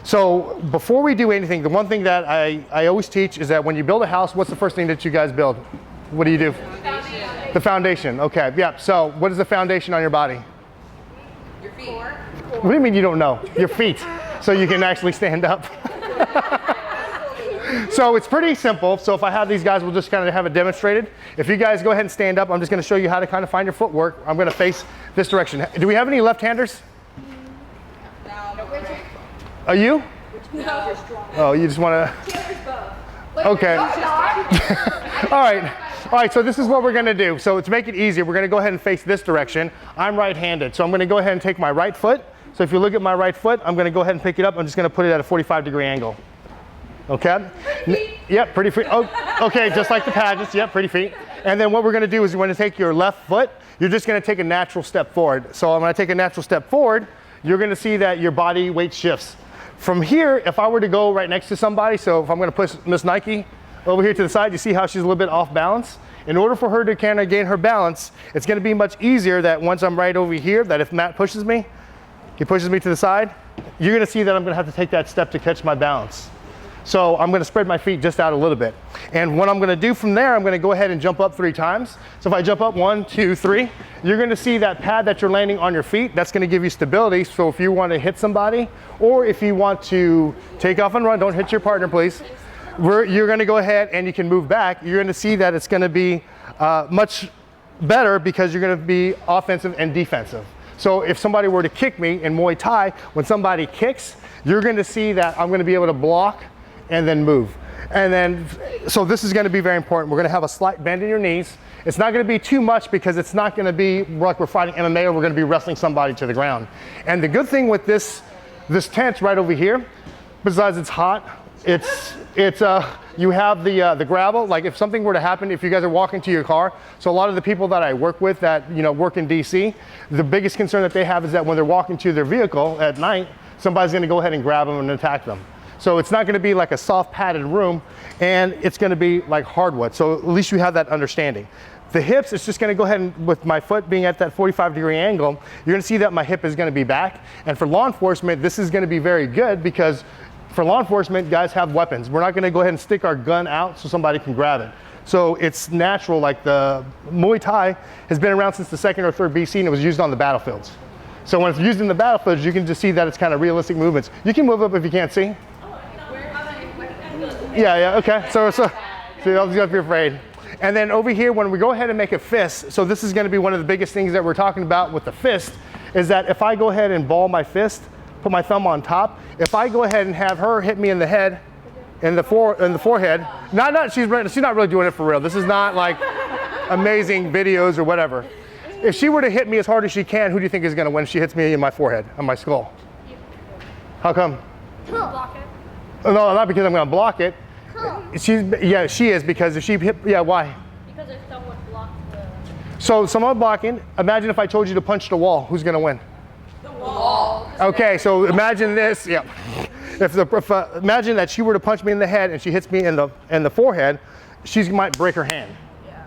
So before we do anything, the one thing that I always teach is that when you build a house, what's the first thing that you guys build? What do you do? Foundation. The foundation, okay, yeah. So what is the foundation on your body? Your feet. What do you mean you don't know? Your feet, so you can actually stand up. So it's pretty simple. So if I have these guys, we'll just kind of have it demonstrated. If you guys go ahead and stand up, I'm just gonna show you how to kind of find your footwork. I'm gonna face this direction. Do we have any left-handers? Are you? No. Oh, you just wanna? Okay. All right, so this is what we're gonna do. So to make it easier, we're gonna go ahead and face this direction. I'm right-handed, so I'm gonna go ahead and take my right foot. So if you look at my right foot, I'm gonna go ahead and pick it up. I'm just gonna put it at a 45-degree angle. Okay? Yep, pretty feet. Oh, okay, just like the pageants, yep, pretty feet. And then what we're gonna do is you're gonna take your left foot, you're just gonna take a natural step forward. So I'm gonna take a natural step forward, you're gonna see that your body weight shifts. From here, if I were to go right next to somebody, so if I'm gonna push Miss Nike over here to the side, you see how she's a little bit off balance? In order for her to kind of gain her balance, it's gonna be much easier that once I'm right over here, that if Matt pushes me, he pushes me to the side, you're gonna see that I'm gonna have to take that step to catch my balance. So I'm gonna spread my feet just out a little bit. And what I'm gonna do from there, I'm gonna go ahead and jump up 3 times. So if I jump up 1, 2, 3, you're gonna see that pad that you're landing on your feet, that's gonna give you stability. So if you wanna hit somebody, or if you want to take off and run, don't hit your partner, please. You're gonna go ahead and you can move back. You're gonna see that it's gonna be much better because you're gonna be offensive and defensive. So if somebody were to kick me in Muay Thai, when somebody kicks, you're gonna see that I'm gonna be able to block and then move. And then, so this is gonna be very important. We're gonna have a slight bend in your knees. It's not gonna be too much because it's not gonna be like we're fighting MMA or we're gonna be wrestling somebody to the ground. And the good thing with this tent right over here, besides it's hot, you have the gravel. Like if something were to happen, if you guys are walking to your car, so a lot of the people that I work with that work in DC, the biggest concern that they have is that when they're walking to their vehicle at night, somebody's gonna go ahead and grab them and attack them. So it's not gonna be like a soft padded room, and it's gonna be like hardwood. So at least you have that understanding. The hips, it's just gonna go ahead and, with my foot being at that 45-degree angle, you're gonna see that my hip is gonna be back. And for law enforcement, this is gonna be very good because for law enforcement, guys have weapons. We're not gonna go ahead and stick our gun out so somebody can grab it. So it's natural, like the Muay Thai has been around since the 2nd or 3rd BC and it was used on the battlefields. So when it's used in the battlefields, you can just see that it's kind of realistic movements. You can move up if you can't see. Yeah, okay. So I'll just if you're afraid. And then over here, when we go ahead and make a fist, so this is gonna be one of the biggest things that we're talking about with the fist, is that if I go ahead and ball my fist, put my thumb on top, if I go ahead and have her hit me in the head, in the forehead, she's not really doing it for real. This is not like amazing videos or whatever. If she were to hit me as hard as she can, who do you think is gonna win if she hits me in my forehead, on my skull? How come? Block it. No, not because I'm gonna block it. She is, because if she hit, why? Because if someone blocks the... So someone blocking, imagine if I told you to punch the wall, who's gonna win? The wall. Okay, so imagine this, imagine that she were to punch me in the head and she hits me in the forehead, she might break her hand. Yeah.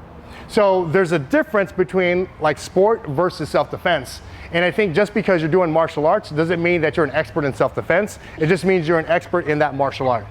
So there's a difference between like sport versus self-defense. And I think just because you're doing martial arts doesn't mean that you're an expert in self-defense. It just means you're an expert in that martial art.